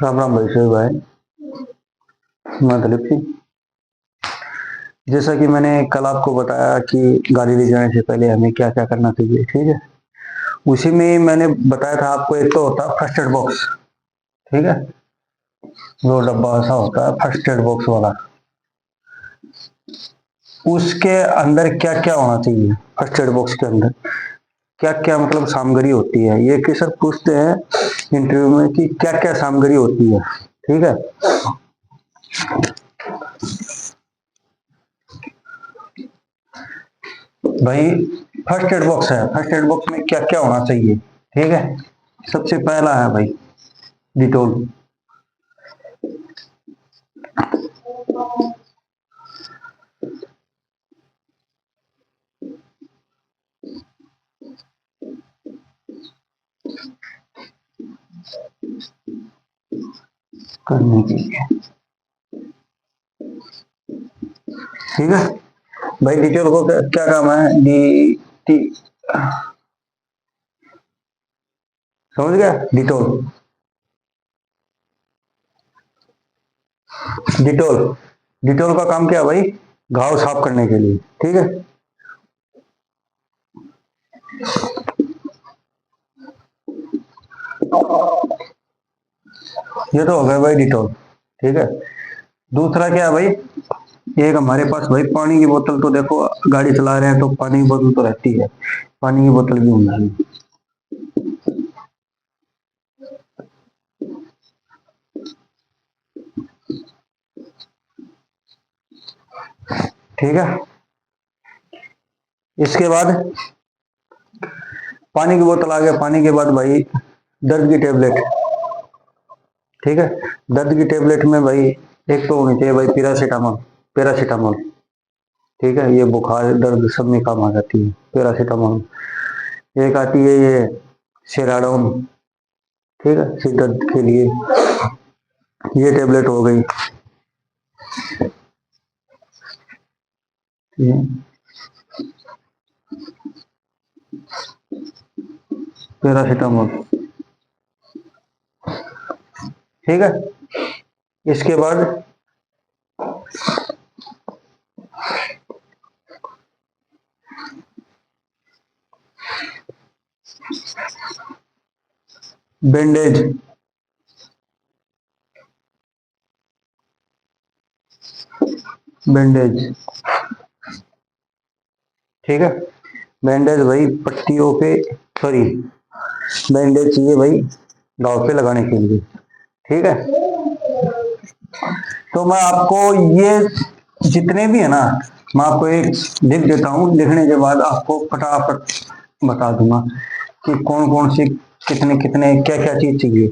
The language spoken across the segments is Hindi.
राम राम भाई शोएब भाई। मैं दिलीप सिंह। जैसा कि मैंने कल आपको बताया कि गाड़ी ले जाने से पहले हमें क्या क्या करना चाहिए, ठीक है। उसी में मैंने बताया था आपको, एक तो होता है फर्स्ट एड बॉक्स, ठीक है। जो डब्बा ऐसा होता है फर्स्ट एड बॉक्स वाला, उसके अंदर क्या क्या होना चाहिए। फर्स्ट एड बॉक्स के अंदर क्या क्या मतलब सामग्री होती है, ये कि सर पूछते हैं इंटरव्यू में कि क्या क्या सामग्री होती है, ठीक है। भाई फर्स्ट एड बॉक्स है, फर्स्ट एड बॉक्स में क्या क्या होना चाहिए, ठीक है। सबसे पहला है भाई डिटोल। करने के लिए, ठीक है भाई। डिटेल को क्या, क्या काम है, डी टी, समझ गया। डिटोल, डिटोल, डिटोल का काम क्या है भाई, घाव साफ करने के लिए, ठीक है। ये तो हो गया भाई डिटोल, ठीक है। दूसरा क्या है भाई, एक हमारे पास भाई पानी की बोतल, तो देखो गाड़ी चला रहे हैं तो पानी की बोतल तो रहती है, पानी की बोतल भी होना चाहिए, ठीक है। इसके बाद पानी की बोतल आ गया, पानी के बाद भाई दर्द की टेबलेट, ठीक है। दर्द की टेबलेट में भाई एक तो होनी चाहिए भाई पैरासीटामोल, पैरासीटामोल, ठीक है। ये बुखार दर्द सब में काम आ जाती है पैरासीटामोल। एक आती है ये सेराडोन, ठीक है, सिर दर्द के लिए, ये टेबलेट हो गई, पैरासीटामोल, ठीक है। इसके बाद बैंडेज, बैंडेज, ठीक है। बैंडेज भाई पट्टियों पे, सॉरी, बैंडेज चाहिए भाई घाव पे लगाने के लिए, ठीक है। तो मैं आपको ये जितने भी है ना, मैं आपको एक लिख देता हूँ, लिखने के बाद आपको फटाफट बता दूंगा कि कौन कौन सी कितने कितने क्या क्या चीज चाहिए,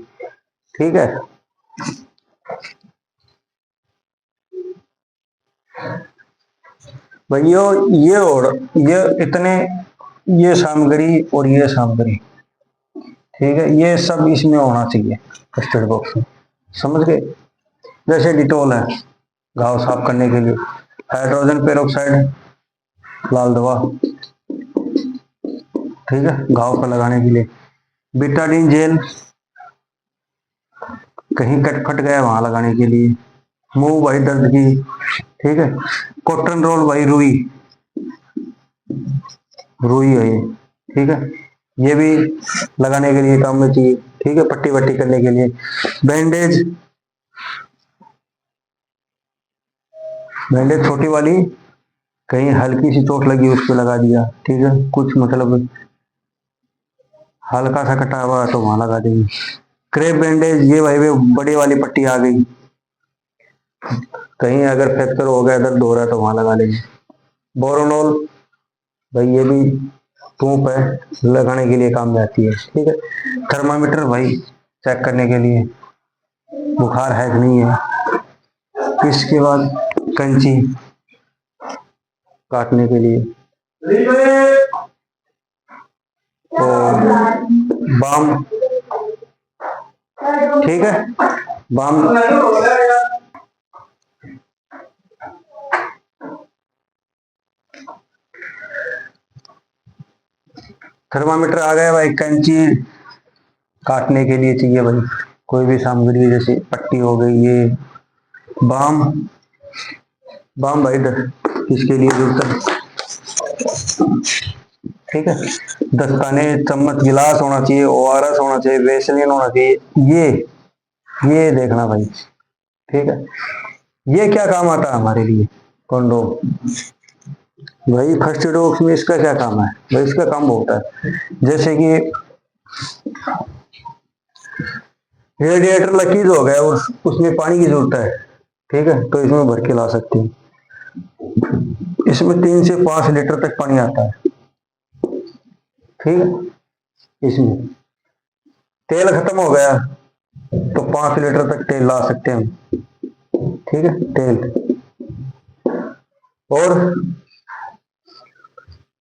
ठीक है। भैया ये और ये इतने, ये सामग्री और ये सामग्री, ठीक है, ये सब इसमें होना चाहिए फर्स्ट एड बॉक्स में, समझ गए। जैसे डिटोल है घाव साफ करने के लिए, हाइड्रोजन पेरोक्साइड लाल दवा, ठीक है, घाव पर लगाने के लिए, बिटाडीन जेल कहीं कट फट गया वहां लगाने के लिए, मूव भाई दर्द की, ठीक है। कॉटन रोल भाई रुई, रुई है ये, ठीक है, ये भी लगाने के लिए काम में चाहिए, ठीक है, पट्टी वट्टी करने के लिए। बैंडेज, बैंडेज छोटी वाली, कहीं हल्की सी चोट लगी उस पर लगा दिया, ठीक है, कुछ मतलब हल्का सा कटा हुआ तो वहां लगा देंगे। क्रेप बैंडेज, ये भाई वो बड़ी वाली पट्टी आ गई, कहीं अगर फ्रैक्चर हो गया दर्द हो रहा है तो वहां लगा लेंगे। बोरोनोल भाई ये भी टूप है, लगाने के लिए काम में आती है, ठीक है। थर्मामीटर भाई चेक करने के लिए बुखार है कि नहीं है। इसके बाद कैंची काटने के लिए, और बाम, ठीक है, बाम। थर्मामीटर आ गया भाई, कैंची, काटने के लिए चाहिए भाई, कोई भी सामग्री जैसे पट्टी हो गई, ये बाम, बाम भाई किसके लिए जरूरत है, ठीक है। दस्ताने, चम्मच, गिलास होना चाहिए, ओआरएस होना चाहिए, वेसलिन होना चाहिए, ये देखना भाई, ठीक है। ये क्या काम आता है हमारे लिए, कंडोम। भाई फर्स्ट एड बॉक्स में इसका क्या काम है भाई, इसका काम बहुत है। जैसे कि रेडिएटर लकीज हो गया और उसमें पानी की जरूरत है, ठीक है, तो इसमें भर के ला सकते हैं। इसमें 3 से 5 लीटर तक पानी आता है, ठीक है। इसमें तेल खत्म हो गया तो 5 लीटर तक तेल ला सकते हैं, ठीक है, तेल। और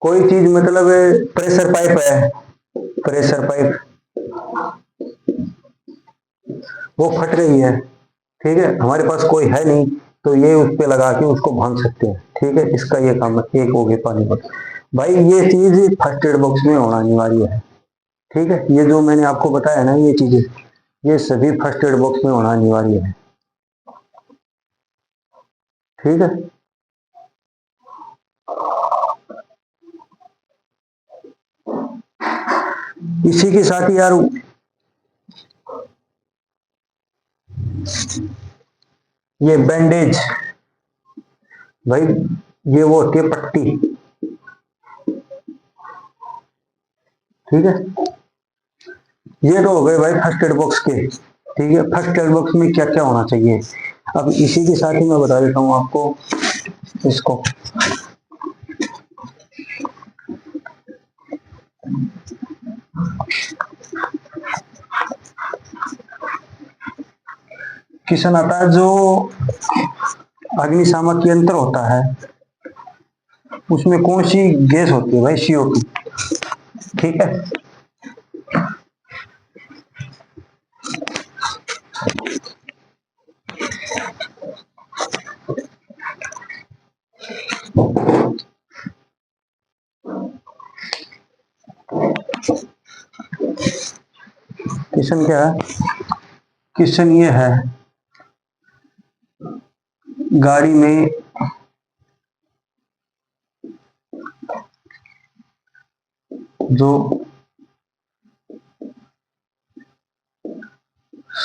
कोई चीज मतलब प्रेशर पाइप है, प्रेशर पाइप वो फट रही है, ठीक है, हमारे पास कोई है नहीं, तो ये उस पे लगा के उसको बांध सकते हैं, ठीक है। इसका ये काम है, एक हो गया पानी का। भाई ये चीज फर्स्ट एड बॉक्स में होना अनिवार्य है, ठीक है। ये जो मैंने आपको बताया ना, ये चीजें, ये सभी फर्स्ट एड बॉक्स में होना अनिवार्य है, ठीक है। इसी के साथ ही यार, ये बैंडेज भाई, ये वो होती है पट्टी, ठीक है। ये तो हो गए भाई फर्स्ट एड बॉक्स के, ठीक है। फर्स्ट एड बॉक्स में क्या क्या होना चाहिए, अब इसी के साथ ही मैं बता देता हूँ आपको इसको। क्वेश्चन आता है जो अग्निशामक यंत्र होता है उसमें कौन सी गैस होती है भाई, CO2, ठीक है। क्वेश्चन क्या है, क्वेश्चन ये है, गाड़ी में जो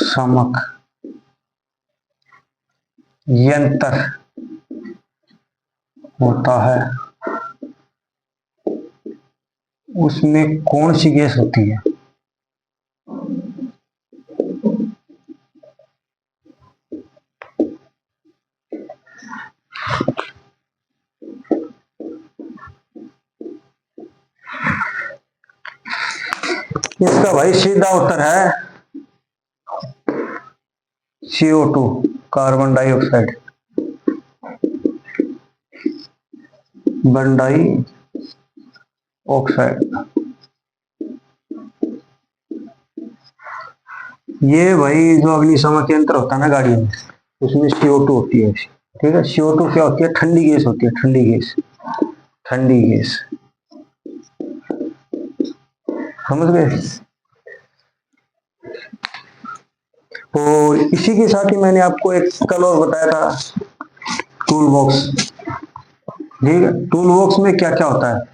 शामक यंत्र होता है उसमें कौन सी गैस होती है, इसका भाई सीधा उत्तर है CO2, carbon dioxide, carbon dioxide. ये भाई जो अग्निशामक यंत्र होता है ना गाड़ी में, उसमें CO2 होती है, ठीक है। CO2 क्या होती है, ठंडी गैस होती है, ठंडी गैस, ठंडी गैस, समझ गए। और इसी के साथ ही मैंने आपको एक कल और बताया था, टूल बॉक्स, ठीक है। टूल बॉक्स में क्या क्या होता है,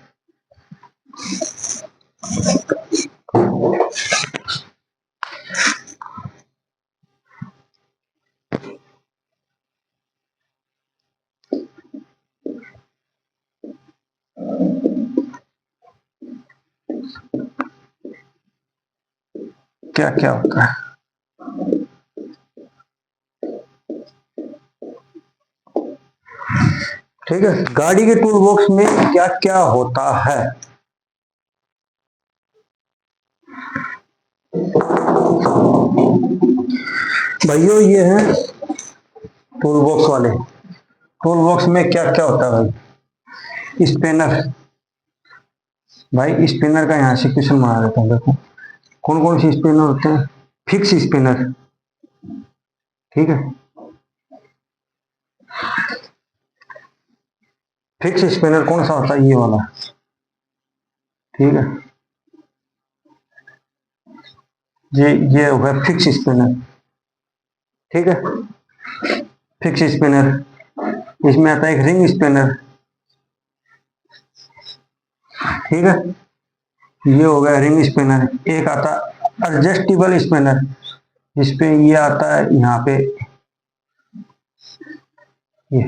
क्या क्या होता है, ठीक है। गाड़ी के टूल बॉक्स में क्या क्या होता है, भाइयों ये है टूल बॉक्स वाले। टूल बॉक्स में क्या क्या होता है भाई, स्पेनर, भाई स्पिनर का यहाँ से क्वेश्चन बना देता हूँ, देखो कौन कौन से स्पिनर होते हैं। फिक्स स्पिनर, ठीक है, फिक्स स्पिनर कौन सा होता है, ये वाला, ठीक है। ये हो गया फिक्स स्पिनर। ठीक है, फिक्स स्पिनर। इसमें आता है एक रिंग स्पिनर। ठीक है, ये हो गया रिंग स्पिनर। एक आता एडजस्टेबल स्पिनर, जिसपे ये आता है यहाँ पे, ये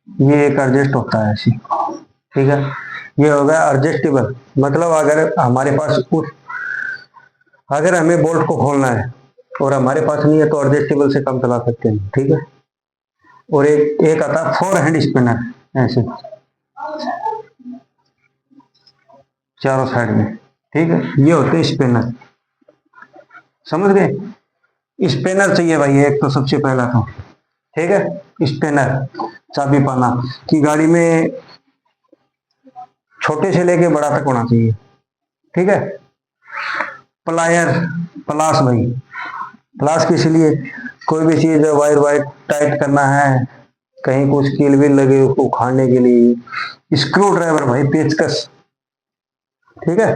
ये एक एडजस्ट होता है ऐसे। ठीक है, ये हो गया एडजस्टेबल। मतलब अगर हमें बोल्ट को खोलना है और हमारे पास नहीं है तो एडजस्टेबल से काम चला सकते हैं। ठीक है, और एक एक आता है फोर हैंड स्पिनर ऐसे, चारों साइड में। ठीक है, ये होते हैं स्पिनर। समझ गए? स्पिनर चाहिए भाई एक तो सबसे पहला तो। ठीक है, स्पिनर चाबी पाना कि गाड़ी में छोटे से लेके बड़ा तक होना चाहिए। ठीक है, प्लायर, प्लास भाई, प्लास किस लिए? कोई भी चीज वायर वायर टाइट करना है, कहीं कुछ कील विल लगे उसको उखाड़ने के लिए। स्क्रू ड्राइवर भाई, पेचकस। ठीक है,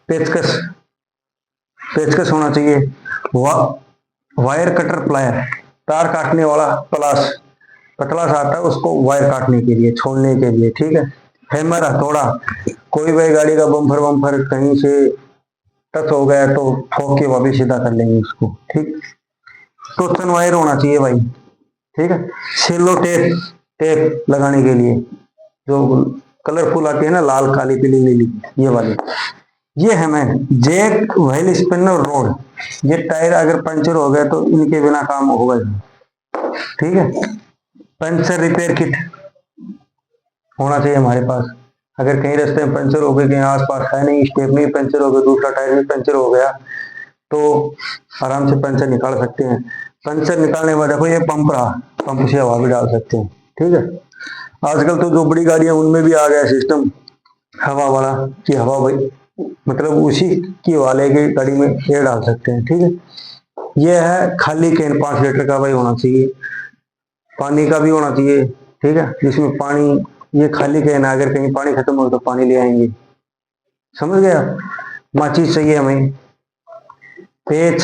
पेचकस, पेचकस होना चाहिए। वा, वायर कटर प्लायर, तार काटने वाला प्लास, पतला सा आता है उसको वायर काटने के लिए, छोड़ने के लिए। ठीक है, हैमर, हथौड़ा, कोई भी गाड़ी का बम्फर वम्फर कहीं से टच हो गया तो ठोक के वापिस सीधा कर लेंगे उसको। ठीक, टोचन वायर होना चाहिए भाई। ठीक है, सेलो टेप, टेप लगाने के लिए जो कलरफुल आती है ना, लाल काली पीली नीली, ये वाली। ये है मैं जैक, व्हील स्पिनर, रोड। ये टायर अगर पंचर हो गया तो इनके बिना काम होगा नहीं। ठीक है, पंचर रिपेयर किट होना चाहिए हमारे पास। अगर कहीं रास्ते में पंचर हो गए, कहीं आसपास है नहीं, स्टेपनी पंचर हो गया, दूसरा टायर भी पंचर हो गया, तो आराम से पंचर निकाल सकते हैं। पंचर निकालने के बाद देखो ये पंप रहा, पंप से हवा भी डाल सकते हैं। ठीक है, आजकल तो जो बड़ी गाड़ियां उनमें भी आ गया सिस्टम हवा वाला, कि हवा भाई मतलब उसी की हवा लेके गाड़ी में एयर डाल सकते हैं। ठीक है, ये है खाली कैन 5 लीटर का भाई होना चाहिए, पानी का भी होना चाहिए। ठीक है, जिसमें पानी, ये खाली कैन है, अगर कहीं पानी खत्म हो तो पानी ले आएंगे। समझ गया? माचिस चाहिए हमें, पेच,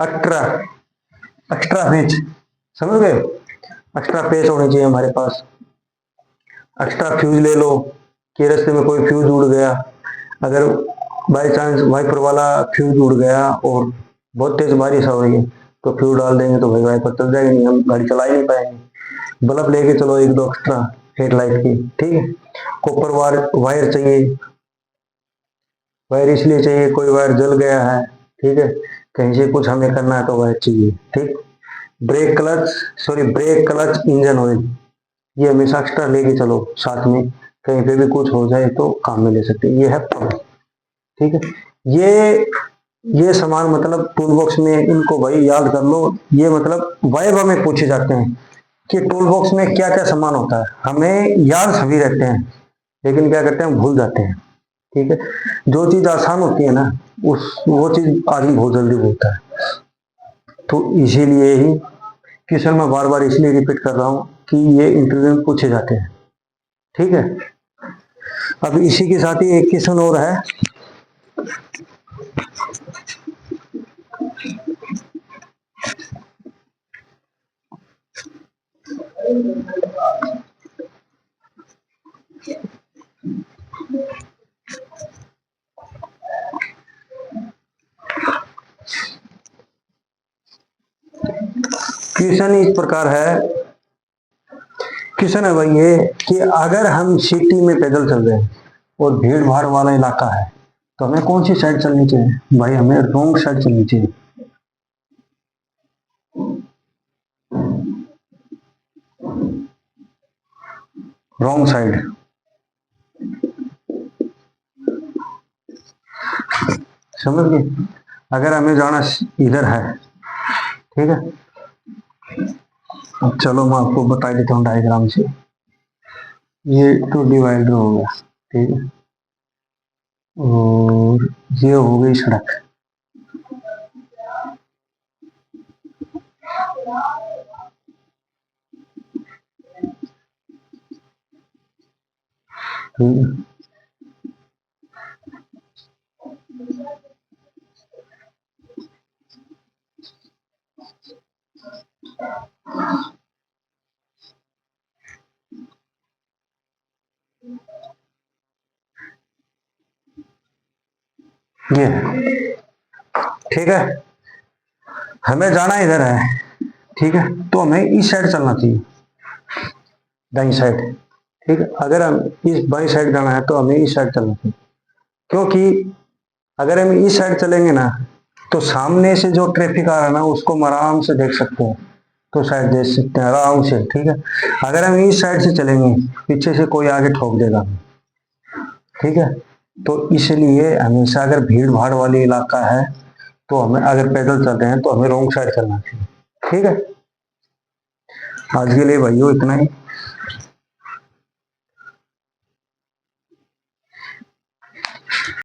एक्स्ट्रा, एक्स्ट्रा पेच, समझ गए? एक्स्ट्रा पेच होने चाहिए हमारे पास। एक्स्ट्रा फ्यूज ले लो कि रास्ते में कोई फ्यूज उड़ गया, अगर बाई चांस वाइपर वाला फ्यूज उड़ गया और बहुत तेज बारिश हो रही है तो फ्यूज डाल देंगे तो भाई वाइपर चल जाएगी नहीं, हम गाड़ी चला ही नहीं पाएंगे। बल्ब लेके चलो एक दो एक्स्ट्रा हेडलाइट की। ठीक है, कॉपर वायर, वायर चाहिए। वायर इसलिए चाहिए, कोई वायर जल गया है, ठीक है, कहीं से कुछ हमें करना है तो वायर चाहिए। ठीक, break clutch, sorry break clutch engine oil, ये हमेशा एक्स्ट्रा लेके चलो साथ में, कहीं पे भी कुछ हो जाए तो काम में ले सकते हैं। ये है पंप। ठीक है, ये सामान मतलब टूल बॉक्स में इनको भाई याद कर लो। ये मतलब वाइवा में पूछे जाते हैं कि टूल बॉक्स में क्या क्या सामान होता है। हमें याद सभी रहते हैं लेकिन क्या करते हैं, भूल जाते हैं। ठीक है, जो चीज आसान होती है ना, उस वो चीज आदमी बहुत जल्दी भूलता है। तो इसीलिए ही क्वेश्चन मैं बार बार इसलिए रिपीट कर रहा हूँ कि ये इंटरव्यू में पूछे जाते हैं। ठीक है, अब इसी के साथ ही एक क्वेश्चन और है। क्वेश्चन इस प्रकार है, क्वेश्चन है भाई ये कि अगर हम सिटी में पैदल चल रहे हैं और भीड़ भाड़ वाला इलाका है तो हमें कौन सी साइड चलनी चाहिए? भाई हमें रॉन्ग साइड चलनी चाहिए। रॉन्ग साइड, समझ गए? अगर हमें जाना इधर है, ठीक है, अब चलो मैं आपको बता देता हूँ डायग्राम से। ये तो डिवाइडर हो गया, ठीक है, और ये हो गई सड़क। ठीक है, ये है, ठीक है। हमें जाना इधर है, ठीक है, तो हमें इस साइड चलना चाहिए, दाई साइड, ठीक है। अगर हम इस बाई साइड जाना है तो हमें इस साइड चलना चाहिए, क्योंकि अगर हम इस साइड चलेंगे ना तो सामने से जो ट्रैफिक आ रहा है ना उसको हम आराम से देख सकते हैं, तो साइड देख सकते हैं आराम से, ठीक है। अगर हम इस साइड से चलेंगे पीछे से कोई आगे ठोक देगा, ठीक है। तो इसलिए हमेशा अगर भीड़ भाड़ वाली इलाका है तो हमें, अगर पैदल चल रहे हैं तो हमें रोंग साइड चलना चाहिए, ठीक है। आज के लिए भाइयों इतना ही।